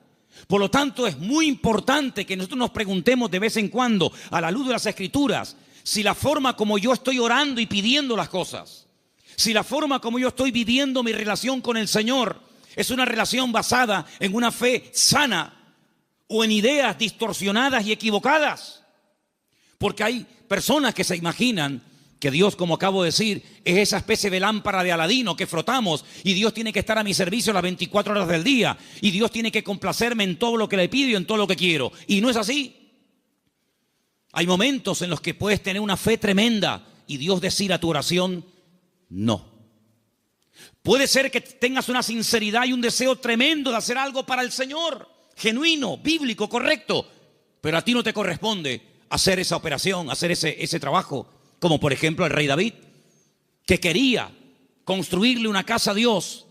Por lo tanto, es muy importante que nosotros nos preguntemos de vez en cuando, a la luz de las Escrituras, si la forma como yo estoy orando y pidiendo las cosas, si la forma como yo estoy viviendo mi relación con el Señor es una relación basada en una fe sana o en ideas distorsionadas y equivocadas. Porque hay personas que se imaginan que Dios, como acabo de decir, es esa especie de lámpara de Aladino que frotamos y Dios tiene que estar a mi servicio las 24 horas del día y Dios tiene que complacerme en todo lo que le pido y en todo lo que quiero. Y no es así. Hay momentos en los que puedes tener una fe tremenda y Dios decir a tu oración: no. Puede ser que tengas una sinceridad y un deseo tremendo de hacer algo para el Señor, genuino, bíblico, correcto, pero a ti no te corresponde hacer esa operación, hacer ese trabajo. Como por ejemplo el rey David, que quería construirle una casa a Dios.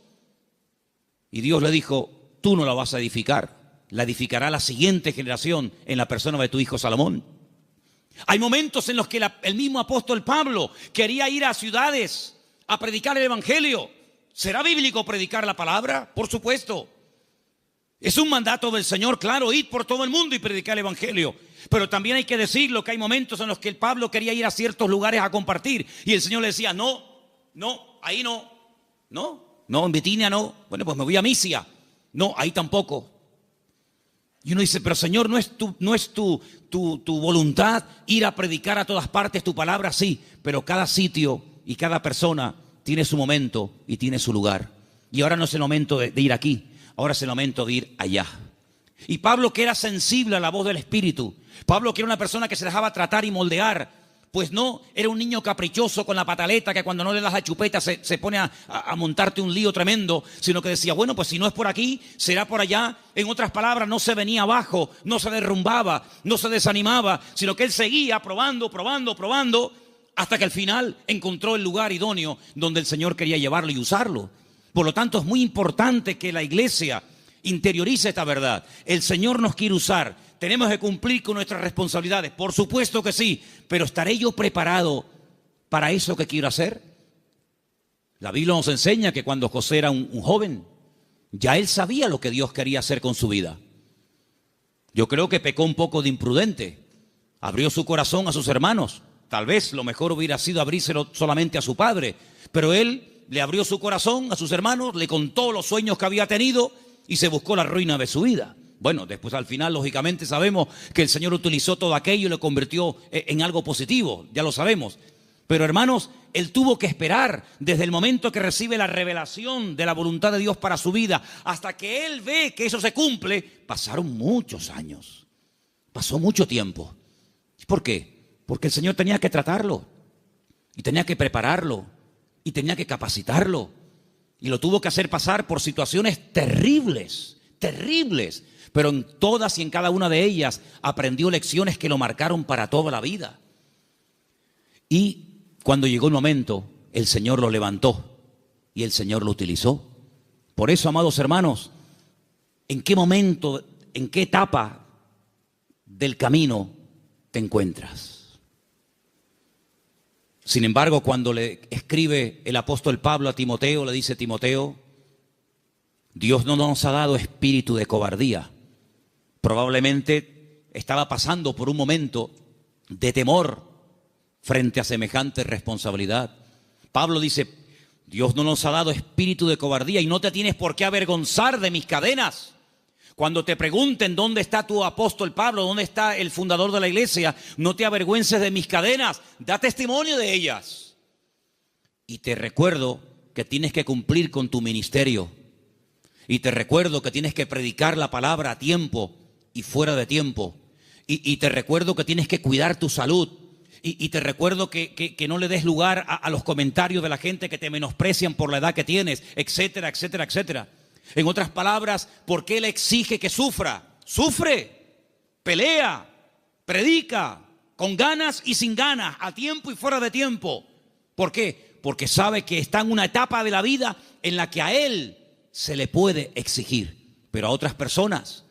Y Dios le dijo: tú no la vas a edificar, la edificará la siguiente generación en la persona de tu hijo Salomón. Hay momentos en los que el mismo apóstol Pablo quería ir a ciudades a predicar el evangelio. ¿Será bíblico predicar la palabra? Por supuesto. Es un mandato del Señor, claro, ir por todo el mundo y predicar el evangelio. Pero también hay que decirlo que hay momentos en los que el Pablo quería ir a ciertos lugares a compartir y el Señor le decía: no, ahí no, en Bitinia no. Bueno, pues me voy a Misia. No, ahí tampoco. Y uno dice: pero Señor, ¿no es tu voluntad ir a predicar a todas partes tu palabra? Sí, pero cada sitio y cada persona tiene su momento y tiene su lugar. Y ahora no es el momento de ir aquí, ahora es el momento de ir allá. Y Pablo, que era sensible a la voz del Espíritu, Pablo, que era una persona que se dejaba tratar y moldear, pues no era un niño caprichoso con la pataleta que cuando no le das la chupeta se pone a montarte un lío tremendo, sino que decía: bueno, pues si no es por aquí, será por allá. En otras palabras, no se venía abajo, no se derrumbaba, no se desanimaba, sino que él seguía probando, hasta que al final encontró el lugar idóneo donde el Señor quería llevarlo y usarlo. Por lo tanto, es muy importante que la iglesia interiorice esta verdad. El Señor nos quiere usar. Tenemos que cumplir con nuestras responsabilidades. Por supuesto que sí. Pero ¿estaré yo preparado para eso que quiero hacer? La Biblia nos enseña que cuando José era un joven, ya él sabía lo que Dios quería hacer con su vida. Yo creo que pecó un poco de imprudente. Abrió su corazón a sus hermanos. Tal vez lo mejor hubiera sido abrírselo solamente a su padre. Pero él le abrió su corazón a sus hermanos, le contó los sueños que había tenido y se buscó la ruina de su vida. Bueno, después al final, lógicamente, sabemos que el Señor utilizó todo aquello y lo convirtió en algo positivo, ya lo sabemos. Pero hermanos, él tuvo que esperar desde el momento que recibe la revelación de la voluntad de Dios para su vida, hasta que él ve que eso se cumple. Pasaron muchos años, pasó mucho tiempo. ¿Por qué? Porque el Señor tenía que tratarlo, y tenía que prepararlo, y tenía que capacitarlo. Y lo tuvo que hacer pasar por situaciones terribles, terribles. Pero en todas y en cada una de ellas aprendió lecciones que lo marcaron para toda la vida. Y cuando llegó el momento, el Señor lo levantó y el Señor lo utilizó. Por eso, amados hermanos, ¿en qué momento, en qué etapa del camino te encuentras? Sin embargo, cuando le escribe el apóstol Pablo a Timoteo, le dice: Timoteo, Dios no nos ha dado espíritu de cobardía. Probablemente estaba pasando por un momento de temor frente a semejante responsabilidad. Pablo dice, Dios no nos ha dado espíritu de cobardía y no te tienes por qué avergonzar de mis cadenas. Cuando te pregunten dónde está tu apóstol Pablo, dónde está el fundador de la iglesia, no te avergüences de mis cadenas, da testimonio de ellas. Y te recuerdo que tienes que cumplir con tu ministerio. Y te recuerdo que tienes que predicar la palabra a tiempo y fuera de tiempo. Y te recuerdo que tienes que cuidar tu salud. Y te recuerdo que no le des lugar a los comentarios de la gente que te menosprecian por la edad que tienes, etcétera, etcétera, etcétera. En otras palabras, ¿por qué le exige que sufra? Sufre, pelea, predica, con ganas y sin ganas, a tiempo y fuera de tiempo. ¿Por qué? Porque sabe que está en una etapa de la vida en la que a él se le puede exigir, pero a otras personas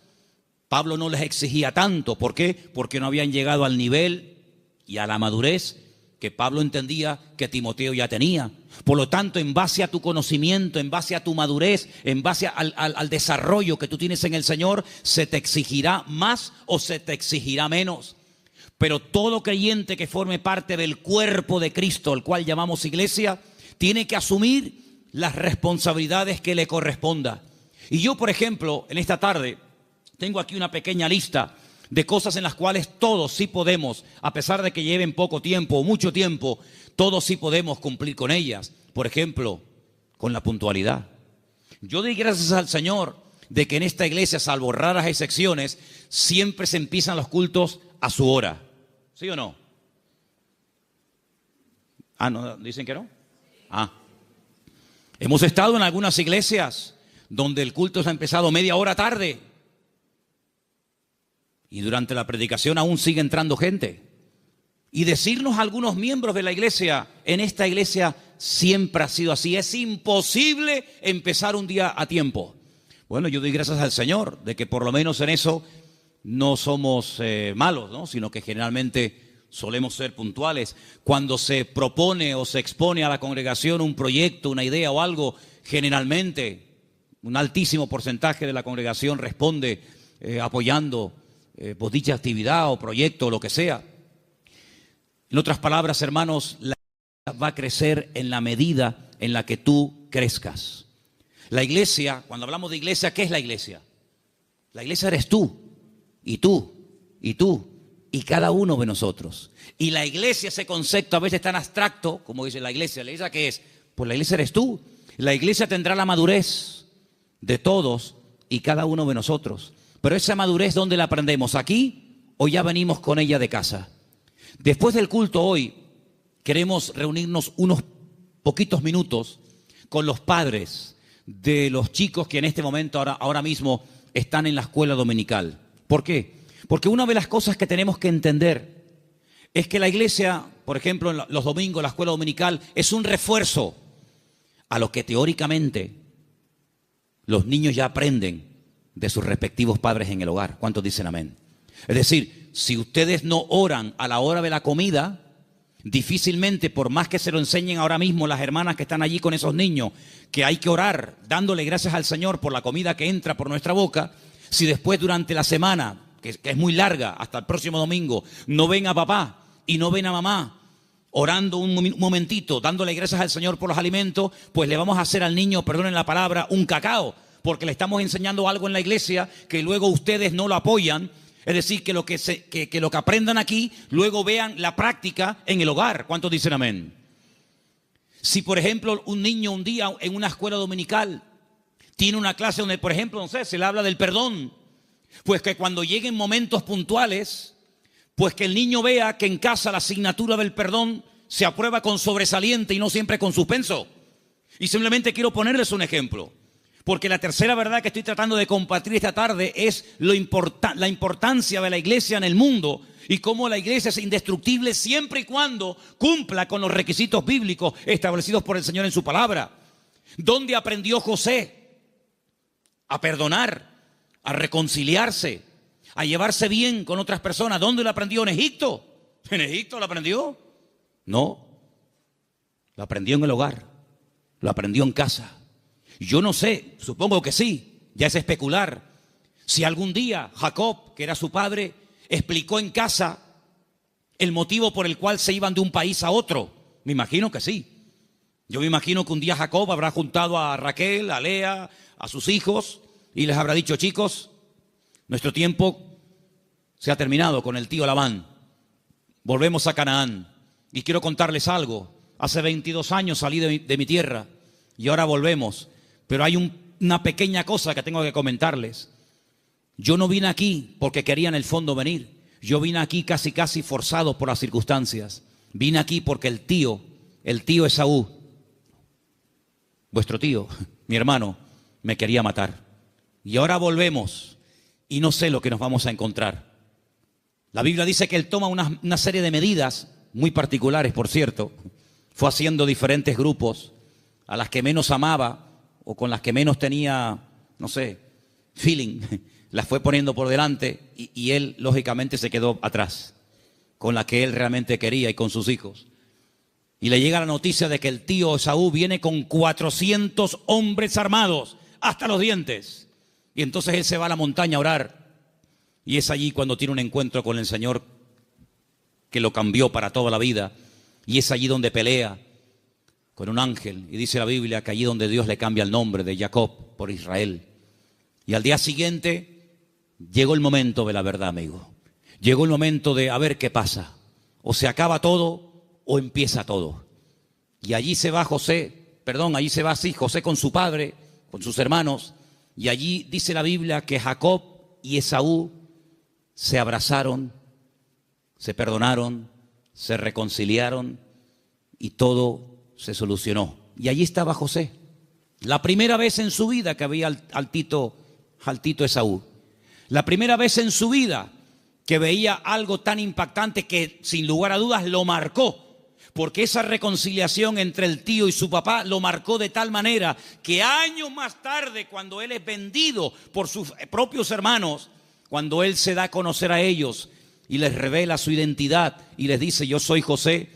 Pablo no les exigía tanto. ¿Por qué? Porque no habían llegado al nivel y a la madurez que Pablo entendía que Timoteo ya tenía. Por lo tanto, en base a tu conocimiento, en base a tu madurez, en base al desarrollo que tú tienes en el Señor, se te exigirá más o se te exigirá menos. Pero todo creyente que forme parte del cuerpo de Cristo, el cual llamamos iglesia, tiene que asumir las responsabilidades que le corresponda. Y yo, por ejemplo, en esta tarde, tengo aquí una pequeña lista de cosas en las cuales todos sí podemos, a pesar de que lleven poco tiempo o mucho tiempo, todos sí podemos cumplir con ellas. Por ejemplo, con la puntualidad. Yo doy gracias al Señor de que en esta iglesia, salvo raras excepciones, siempre se empiezan los cultos a su hora. ¿Sí o no? ¿No dicen que no? Hemos estado en algunas iglesias donde el culto se ha empezado media hora tarde. Y durante la predicación aún sigue entrando gente. Y decirnos a algunos miembros de la iglesia, en esta iglesia siempre ha sido así. Es imposible empezar un día a tiempo. Bueno, yo doy gracias al Señor de que por lo menos en eso no somos malos, ¿no? Sino que generalmente solemos ser puntuales. Cuando se propone o se expone a la congregación un proyecto, una idea o algo, generalmente un altísimo porcentaje de la congregación responde apoyando pues dicha actividad o proyecto o lo que sea. En otras palabras, hermanos, la iglesia va a crecer en la medida en la que tú crezcas. La iglesia, cuando hablamos de iglesia, ¿qué es la iglesia? La iglesia eres tú, y tú, y tú, y cada uno de nosotros. Y la iglesia, ese concepto a veces tan abstracto, como dice la iglesia ¿qué es? Pues la iglesia eres tú. La iglesia tendrá la madurez de todos y cada uno de nosotros. Pero esa madurez, ¿dónde la aprendemos? ¿Aquí o ya venimos con ella de casa? Después del culto hoy, queremos reunirnos unos poquitos minutos con los padres de los chicos que en este momento, ahora mismo, están en la escuela dominical. ¿Por qué? Porque una de las cosas que tenemos que entender es que la iglesia, por ejemplo, los domingos, la escuela dominical, es un refuerzo a lo que teóricamente los niños ya aprenden de sus respectivos padres en el hogar. ¿Cuántos dicen amén? Es decir, si ustedes no oran a la hora de la comida, difícilmente, por más que se lo enseñen ahora mismo las hermanas que están allí con esos niños, que hay que orar dándole gracias al Señor por la comida que entra por nuestra boca, si después durante la semana, que es muy larga, hasta el próximo domingo, no ven a papá y no ven a mamá orando un momentito, dándole gracias al Señor por los alimentos, pues le vamos a hacer al niño, perdonen la palabra, un cacao, porque le estamos enseñando algo en la iglesia que luego ustedes no lo apoyan. Es decir, que lo que aprendan aquí, luego vean la práctica en el hogar. ¿Cuántos dicen amén? Si, por ejemplo, un niño un día en una escuela dominical tiene una clase donde, por ejemplo, no sé, se le habla del perdón, pues que cuando lleguen momentos puntuales, pues que el niño vea que en casa la asignatura del perdón se aprueba con sobresaliente y no siempre con suspenso. Y simplemente quiero ponerles un ejemplo. Porque la tercera verdad que estoy tratando de compartir esta tarde es la importancia de la iglesia en el mundo y cómo la iglesia es indestructible siempre y cuando cumpla con los requisitos bíblicos establecidos por el Señor en su palabra. ¿Dónde aprendió José a perdonar, a reconciliarse, a llevarse bien con otras personas? ¿Dónde lo aprendió? ¿En Egipto? ¿En Egipto lo aprendió? No, lo aprendió en el hogar, lo aprendió en casa. Yo no sé, supongo que sí, ya es especular. Si algún día Jacob, que era su padre, explicó en casa el motivo por el cual se iban de un país a otro. Me imagino que sí. Yo me imagino que un día Jacob habrá juntado a Raquel, a Lea, a sus hijos y les habrá dicho: chicos, nuestro tiempo se ha terminado con el tío Labán. Volvemos a Canaán. Y quiero contarles algo. Hace 22 años salí de mi tierra y ahora volvemos. Pero hay una pequeña cosa que tengo que comentarles. Yo no vine aquí porque quería en el fondo venir. Yo vine aquí casi forzado por las circunstancias. Vine aquí porque el tío Esaú, vuestro tío, mi hermano, me quería matar. Y ahora volvemos y no sé lo que nos vamos a encontrar. La Biblia dice que él toma una serie de medidas, muy particulares por cierto. Fue haciendo diferentes grupos, a las que menos amaba o con las que menos tenía, no sé, feeling. Las fue poniendo por delante y él lógicamente se quedó atrás, con la que él realmente quería y con sus hijos. Y le llega la noticia de que el tío Esaú viene con 400 hombres armados hasta los dientes. Y entonces él se va a la montaña a orar. Y es allí cuando tiene un encuentro con el Señor que lo cambió para toda la vida. Y es allí donde pelea con un ángel. Y dice la Biblia que allí donde Dios le cambia el nombre de Jacob por Israel. Y al día siguiente llegó el momento de la verdad, amigo. Llegó el momento de a ver qué pasa. O se acaba todo o empieza todo. Y allí se va José con su padre, con sus hermanos. Y allí dice la Biblia que Jacob y Esaú se abrazaron, se perdonaron, se reconciliaron y todo se solucionó. Y allí estaba José. La primera vez en su vida que veía al tito Esaú. La primera vez en su vida que veía algo tan impactante que sin lugar a dudas lo marcó. Porque esa reconciliación entre el tío y su papá lo marcó de tal manera que años más tarde, cuando él es vendido por sus propios hermanos, cuando él se da a conocer a ellos y les revela su identidad y les dice: yo soy José,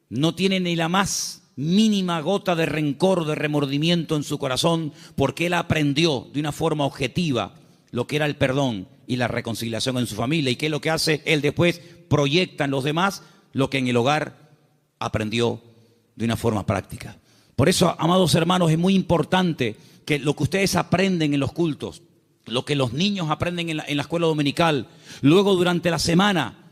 no tiene ni la más mínima gota de rencor, de remordimiento en su corazón, porque él aprendió de una forma objetiva lo que era el perdón y la reconciliación en su familia. ¿Y qué es lo que hace? Él después proyecta en los demás lo que en el hogar aprendió de una forma práctica. Por eso, amados hermanos, es muy importante que lo que ustedes aprenden en los cultos, lo que los niños aprenden en la escuela dominical, luego durante la semana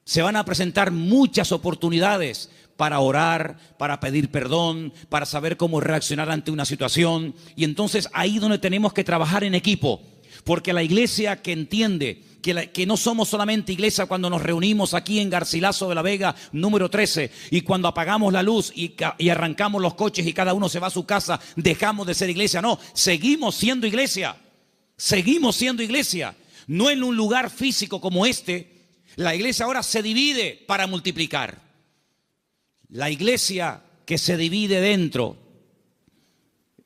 se van a presentar muchas oportunidades para orar, para pedir perdón, para saber cómo reaccionar ante una situación. Y entonces ahí es donde tenemos que trabajar en equipo. Porque la iglesia que entiende que no somos solamente iglesia cuando nos reunimos aquí en Garcilaso de la Vega, número 13, y cuando apagamos la luz y arrancamos los coches y cada uno se va a su casa, dejamos de ser iglesia. No, seguimos siendo iglesia. Seguimos siendo iglesia. No en un lugar físico como este. La iglesia ahora se divide para multiplicar. La iglesia que se divide dentro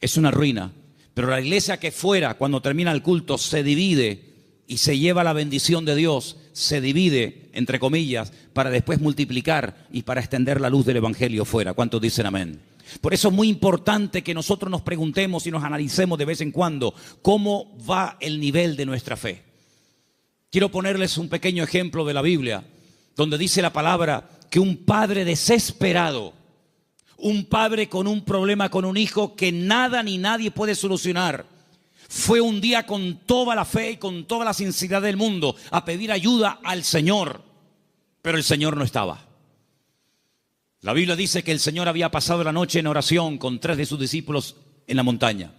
es una ruina. Pero la iglesia que fuera, cuando termina el culto, se divide y se lleva la bendición de Dios, se divide, entre comillas, para después multiplicar y para extender la luz del evangelio fuera. ¿Cuántos dicen amén? Por eso es muy importante que nosotros nos preguntemos y nos analicemos de vez en cuando cómo va el nivel de nuestra fe. Quiero ponerles un pequeño ejemplo de la Biblia, donde dice la palabra que un padre desesperado, un padre con un problema con un hijo que nada ni nadie puede solucionar, fue un día con toda la fe y con toda la sinceridad del mundo a pedir ayuda al Señor, pero el Señor no estaba. La Biblia dice que el Señor había pasado la noche en oración con 3 de sus discípulos en la montaña.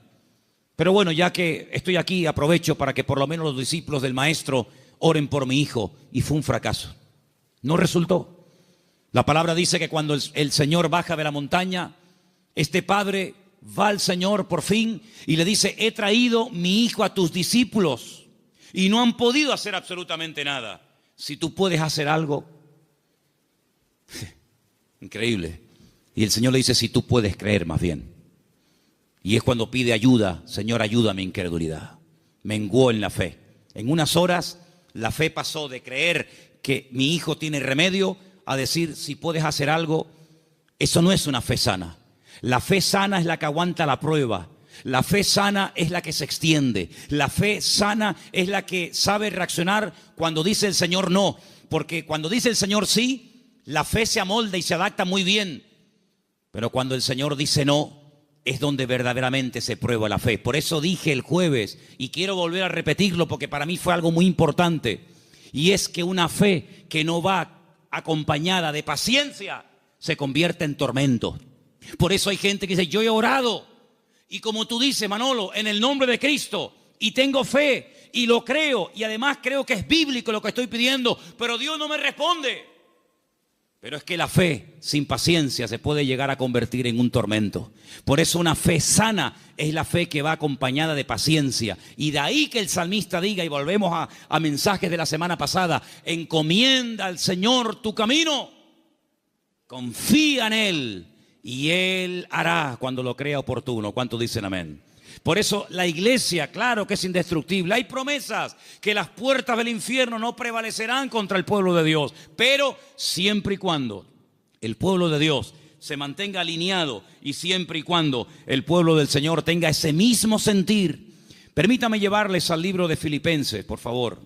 Pero bueno, ya que estoy aquí, aprovecho para que por lo menos los discípulos del maestro oren por mi hijo. Y fue un fracaso. No resultó. La palabra dice que cuando el Señor baja de la montaña, este padre va al Señor por fin y le dice: he traído mi hijo a tus discípulos y no han podido hacer absolutamente nada. Si tú puedes hacer algo. Increíble. Y el Señor le dice: si tú puedes creer más bien. Y es cuando pide ayuda: Señor, ayuda a mi incredulidad. Menguó en la fe. En unas horas la fe pasó de creer que mi hijo tiene remedio a decir: si puedes hacer algo. Eso no es una fe sana. La fe sana es la que aguanta la prueba. La fe sana es la que se extiende. La fe sana es la que sabe reaccionar cuando dice el Señor no. Porque cuando dice el Señor sí, la fe se amolda y se adapta muy bien. Pero cuando el Señor dice no, es donde verdaderamente se prueba la fe. Por eso dije el jueves, y quiero volver a repetirlo porque para mí fue algo muy importante, y es que una fe que no va acompañada de paciencia se convierte en tormento. Por eso hay gente que dice, yo he orado, y como tú dices, Manolo, en el nombre de Cristo, y tengo fe, y lo creo, y además creo que es bíblico lo que estoy pidiendo, pero Dios no me responde. Pero es que la fe sin paciencia se puede llegar a convertir en un tormento. Por eso una fe sana es la fe que va acompañada de paciencia. Y de ahí que el salmista diga, y volvemos a mensajes de la semana pasada, encomienda al Señor tu camino, confía en Él y Él hará cuando lo crea oportuno. ¿Cuántos dicen amén? Por eso la iglesia, claro que es indestructible. Hay promesas que las puertas del infierno no prevalecerán contra el pueblo de Dios. Pero siempre y cuando el pueblo de Dios se mantenga alineado y siempre y cuando el pueblo del Señor tenga ese mismo sentir. Permítame llevarles al libro de Filipenses, por favor.